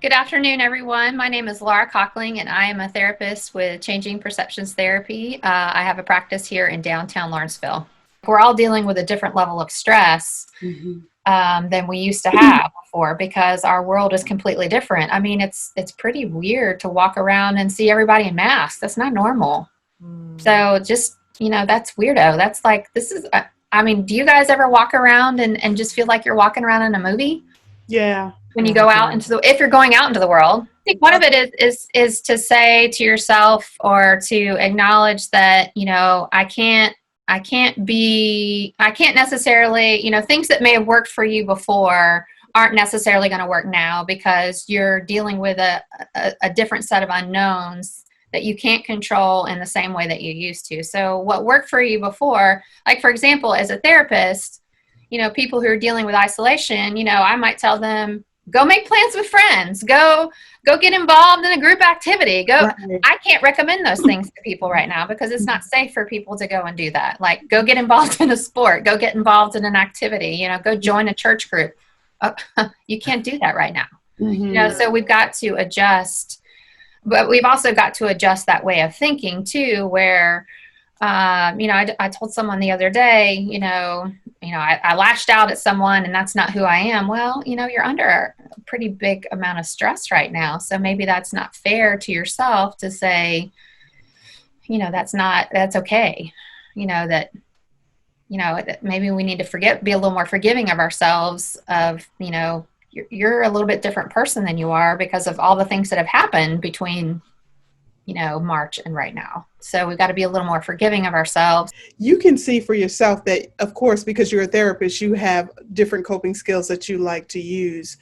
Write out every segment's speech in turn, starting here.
Good afternoon, everyone. My name is Laura Cockling, and I am a therapist with Changing Perceptions Therapy. I have a practice here in downtown Lawrenceville. We're all dealing with a different level of stress than we used to have before because our world is completely different. I mean, it's pretty weird to walk around and see everybody in masks. That's not normal. So just, that's weirdo. That's like, do you guys ever walk around and just feel like you're walking around in a movie? Yeah. When you go out if you're going out into the world, I think one of it is to say to yourself or to acknowledge that, I can't necessarily, things that may have worked for you before aren't necessarily going to work now because you're dealing with a different set of unknowns that you can't control in the same way that you used to. So what worked for you before, like for example, as a therapist, people who are dealing with isolation, I might tell them, go make plans with friends. Go get involved in a group activity. Right. I can't recommend those things to people right now because it's not safe for people to go and do that. Like, go get involved in a sport. Go get involved in an activity. Go join a church group. You can't do that right now. So we've got to adjust. But we've also got to adjust that way of thinking, too, where I told someone the other day, I lashed out at someone and that's not who I am. Well, you're under a pretty big amount of stress right now. So maybe that's not fair to yourself to say, that's okay. That maybe we need to be a little more forgiving of ourselves of, you're a little bit different person than you are because of all the things that have happened between March and right now. So we've got to be a little more forgiving of ourselves. You can see for yourself that, of course, because you're a therapist, you have different coping skills that you like to use.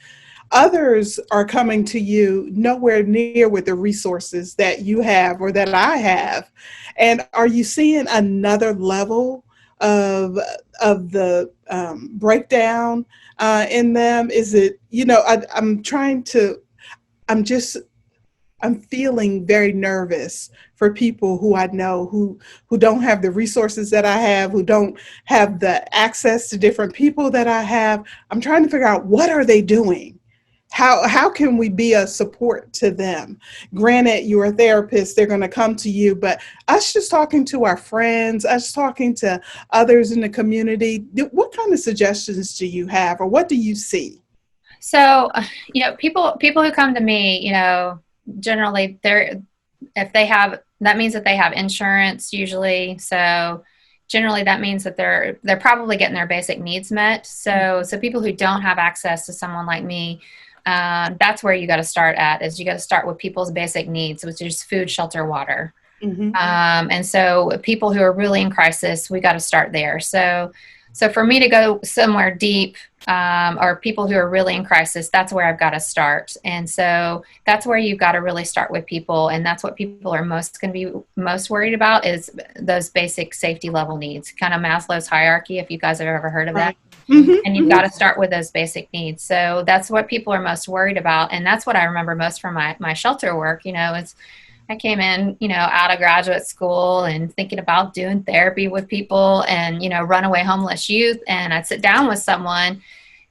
Others are coming to you nowhere near with the resources that you have or that I have. And are you seeing another level of the breakdown in them? Is it, I'm feeling very nervous for people who I know who don't have the resources that I have, who don't have the access to different people that I have. I'm trying to figure out, what are they doing? How can we be a support to them? Granted, you're a therapist, they're going to come to you, but us just talking to our friends, us talking to others in the community, what kind of suggestions do you have, or what do you see? So, people who come to me, generally that means that they have insurance usually. So generally that means that they're probably getting their basic needs met. So people who don't have access to someone like me, that's where you got to start at, is you got to start with people's basic needs, which is food, shelter, water. And so people who are really in crisis, we got to start there. So for me to go somewhere deep, or people who are really in crisis, that's where I've got to start. And so that's where you've got to really start with people. And that's what people are going to be most worried about, is those basic safety level needs, kind of Maslow's hierarchy, if you guys have ever heard of that. And you've got to start with those basic needs. So that's what people are most worried about. And that's what I remember most from my shelter work, is I came in, out of graduate school and thinking about doing therapy with people and, runaway homeless youth. And I'd sit down with someone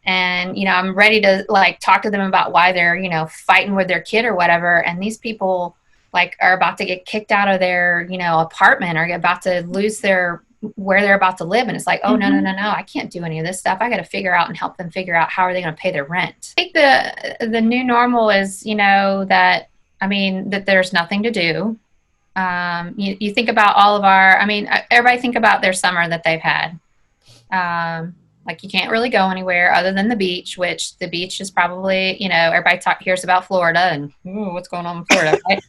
and, I'm ready to talk to them about why they're, fighting with their kid or whatever. And these people are about to get kicked out of their, apartment, or about to lose where they're about to live. And it's like, oh, no, I can't do any of this stuff. I got to figure out and help them figure out how are they going to pay their rent. I think the new normal is, that there's nothing to do. You think about everybody think about their summer that they've had. You can't really go anywhere other than the beach, which the beach is probably, everybody hears about Florida and what's going on in Florida, right?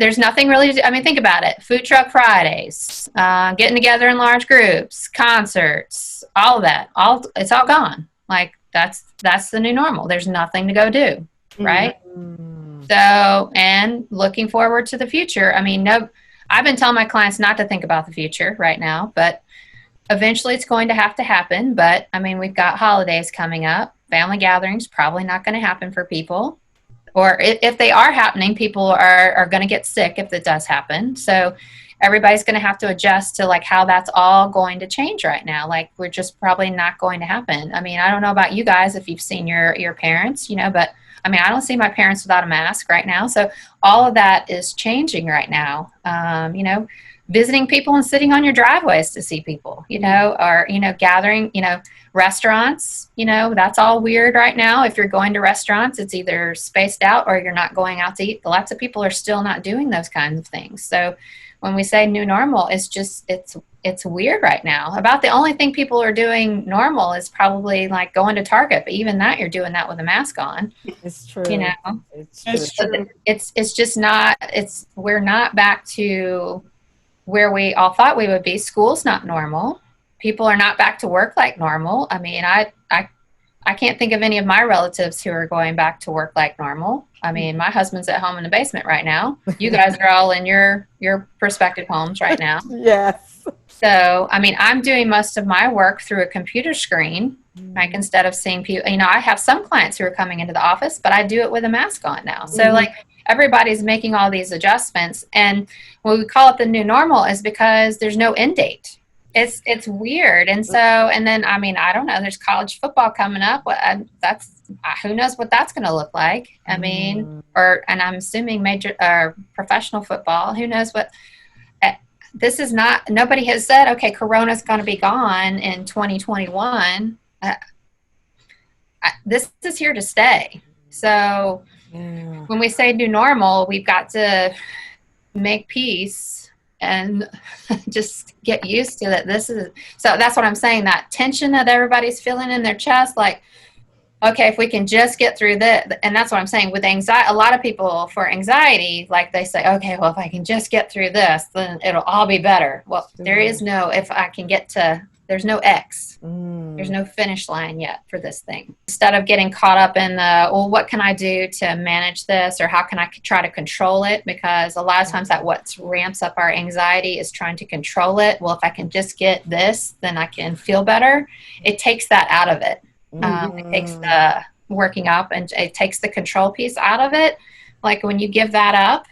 There's nothing really to do. Think about it. Food truck Fridays, getting together in large groups, concerts, all of that. It's all gone. That's the new normal. There's nothing to go do. Right? So, and looking forward to the future. I've been telling my clients not to think about the future right now, but eventually it's going to have to happen. But we've got holidays coming up. Family gatherings probably not going to happen for people. Or if they are happening, people are going to get sick if it does happen. So everybody's going to have to adjust to how that's all going to change right now. We're just probably not going to happen. I don't know about you guys if you've seen your parents, but I mean, I don't see my parents without a mask right now. So all of that is changing right now. You know, visiting people and sitting on your driveways to see people, you know, or, you know, gathering, you know, restaurants, you know, that's all weird right now. If you're going to restaurants, it's either spaced out or you're not going out to eat. Lots of people are still not doing those kinds of things. So when we say new normal, it's just, it's weird right now. About the only thing people are doing normal is probably like going to Target, but even that, you're doing that with a mask on. It's true. You know, It's true. It's true. it's just not. We're not back to where we all thought we would be. School's not normal. People are not back to work like normal. I mean, I can't think of any of my relatives who are going back to work like normal. I mean, my husband's at home in the basement right now. You guys are all in your prospective homes right now. Yes. So, I mean, I'm doing most of my work through a computer screen, like instead of seeing people, you know, I have some clients who are coming into the office, but I do it with a mask on now. So like everybody's making all these adjustments. And when we call it the new normal is because there's no end date. It's weird. And so, and then, I mean, I don't know, there's college football coming up. Who knows what that's going to look like. I mean, and I'm assuming major professional football, who knows what. This is not, nobody has said, okay, Corona's going to be gone in 2021. This is here to stay. So when we say new normal, we've got to make peace and just get used to that. So that's what I'm saying, that tension that everybody's feeling in their chest, like, okay, if we can just get through that. And that's what I'm saying with anxiety. A lot of people for anxiety, like they say, okay, well, if I can just get through this, then it'll all be better. Well, there is no, if I can get to, there's no X. There's no finish line yet for this thing. Instead of getting caught up in the, well, what can I do to manage this, or how can I try to control it? Because a lot of times that what ramps up our anxiety is trying to control it. Well, if I can just get this, then I can feel better. It takes that out of it. It takes the working up and it takes the control piece out of it. Like when you give that up,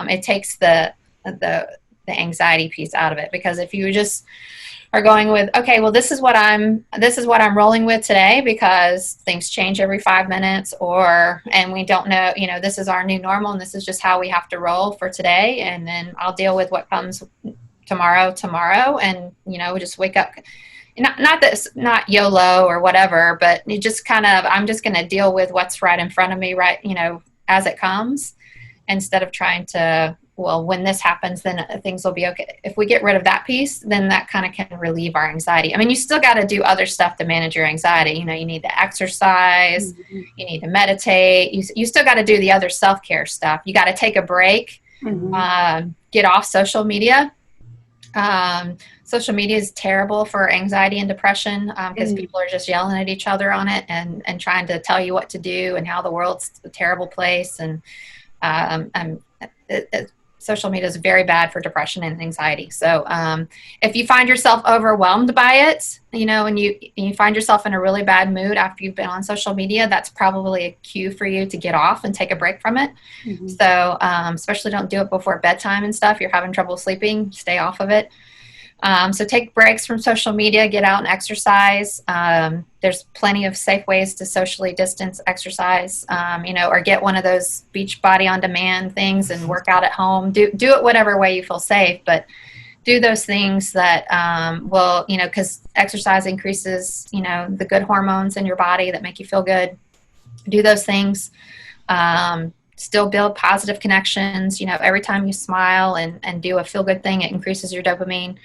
it takes the anxiety piece out of it. Because if you just are going with, okay, well, this is what I'm rolling with today, because things change every 5 minutes, and we don't know, you know, this is our new normal and this is just how we have to roll for today. And then I'll deal with what comes tomorrow. And, you know, we just wake up. Not YOLO or whatever, but you just kind of, I'm just going to deal with what's right in front of me, right, you know, as it comes, instead of trying to, well, when this happens, then things will be okay. If we get rid of that piece, then that kind of can relieve our anxiety. I mean, you still got to do other stuff to manage your anxiety. You know, you need to exercise, you need to meditate. You still got to do the other self-care stuff. You got to take a break, get off social media. Social media is terrible for anxiety and depression, because people are just yelling at each other on it and trying to tell you what to do and how the world's a terrible place. And social media is very bad for depression and anxiety. So if you find yourself overwhelmed by it, you know, and you find yourself in a really bad mood after you've been on social media, that's probably a cue for you to get off and take a break from it. So especially don't do it before bedtime and stuff. You're having trouble sleeping, stay off of it. So take breaks from social media, get out and exercise. There's plenty of safe ways to socially distance exercise, you know, or get one of those Beachbody on demand things and work out at home. Do it whatever way you feel safe, but do those things that will, you know, because exercise increases, you know, the good hormones in your body that make you feel good. Do those things. Still build positive connections. You know, every time you smile and do a feel good thing, it increases your dopamine.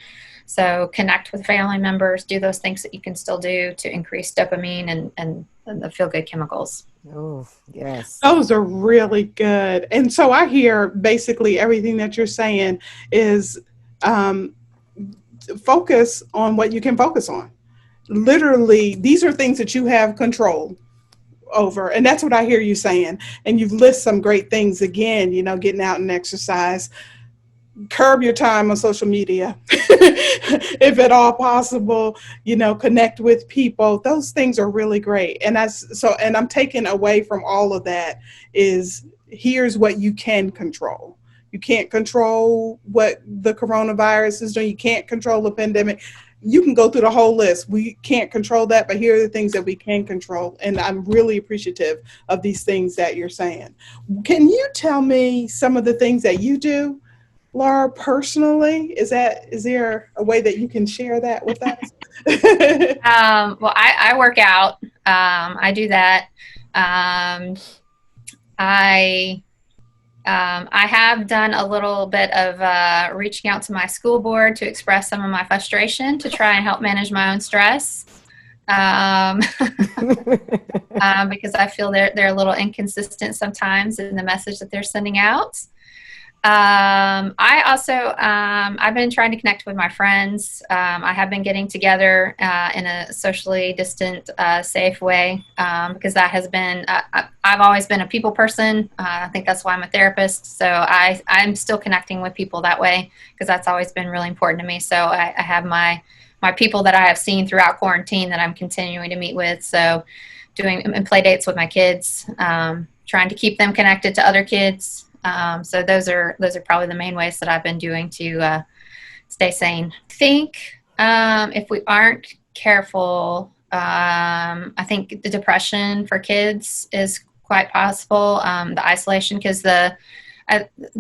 So connect with family members, do those things that you can still do to increase dopamine and the feel good chemicals. Oh, yes. Those are really good. And so I hear basically everything that you're saying is focus on what you can focus on. Literally, these are things that you have control over. And that's what I hear you saying. And you've listed some great things again, you know, getting out and exercise, curb your time on social media, if at all possible, you know, connect with people. Those things are really great. And and I'm taking away from all of that is here's what you can control. You can't control what the coronavirus is doing. You can't control the pandemic. you can go through the whole list. We can't control that, but here are the things that we can control. And I'm really appreciative of these things that you're saying. Can you tell me some of the things that you do, Laura, personally? Is there a way that you can share that with us? Well, I work out. I do that. I have done a little bit of reaching out to my school board to express some of my frustration to try and help manage my own stress, because I feel they're a little inconsistent sometimes in the message that they're sending out. I also, I've been trying to connect with my friends. I have been getting together in a socially distant, safe way, because that has been, I've always been a people person. I think that's why I'm a therapist. So I'm still connecting with people that way, because that's always been really important to me. So I have my people that I have seen throughout quarantine that I'm continuing to meet with. So doing play dates with my kids, trying to keep them connected to other kids. So those are probably the main ways that I've been doing to stay sane. I think if we aren't careful, I think the depression for kids is quite possible. The isolation, because the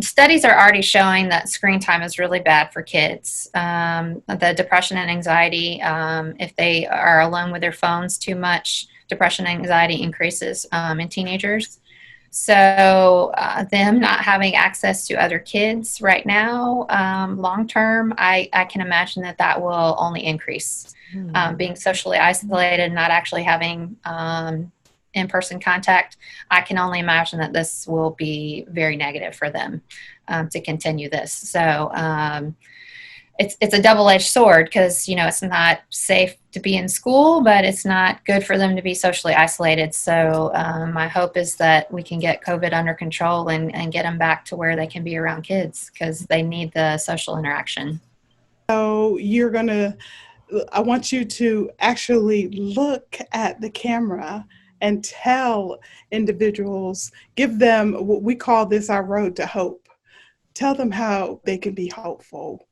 studies are already showing that screen time is really bad for kids. The depression and anxiety, if they are alone with their phones too much, depression and anxiety increases in teenagers. So them not having access to other kids right now, long term, I can imagine that will only increase. Being socially isolated, not actually having in-person contact, I can only imagine that this will be very negative for them to continue this. So it's a double-edged sword, because it's not safe to be in school, but it's not good for them to be socially isolated. So my hope is that we can get COVID under control and get them back to where they can be around kids, because they need the social interaction. So I want you to actually look at the camera and tell individuals, give them what we call this our road to hope. Tell them how they can be hopeful.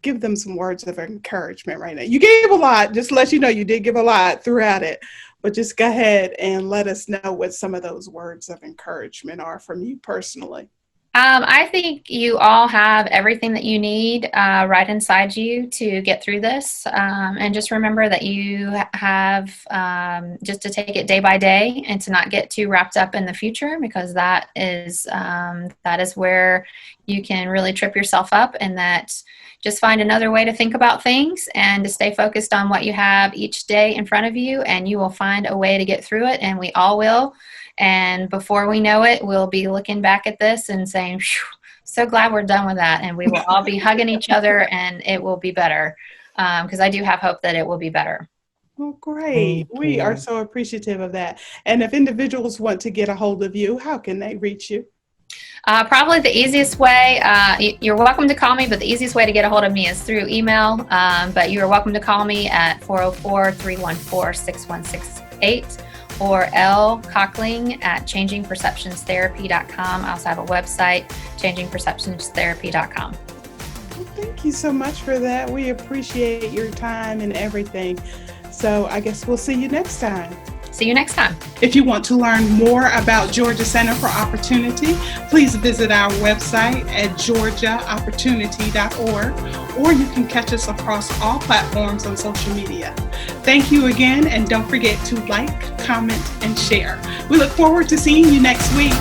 Give them some words of encouragement right now. You gave a lot, just to let you know you did give a lot throughout it, but just go ahead and let us know what some of those words of encouragement are from you personally. I think you all have everything that you need right inside you to get through this. And just remember that you have just to take it day by day and to not get too wrapped up in the future, because that is where you can really trip yourself up, and that just find another way to think about things and to stay focused on what you have each day in front of you, and you will find a way to get through it, and we all will. And before we know it, we'll be looking back at this and saying, so glad we're done with that. And we will all be hugging each other, and it will be better. Because I do have hope that it will be better. Oh, great. We are so appreciative of that. And if individuals want to get a hold of you, how can they reach you? Probably the easiest way, you're welcome to call me, but the easiest way to get a hold of me is through email. But you are welcome to call me at 404-314-6168. or L. Cockling at changingperceptionstherapy.com. I also have a website, changingperceptionstherapy.com. Well, thank you so much for that. We appreciate your time and everything. So I guess we'll see you next time. See you next time. If you want to learn more about Georgia Center for Opportunity, please visit our website at georgiaopportunity.org, or you can catch us across all platforms on social media. Thank you again, and don't forget to like, comment, and share. We look forward to seeing you next week.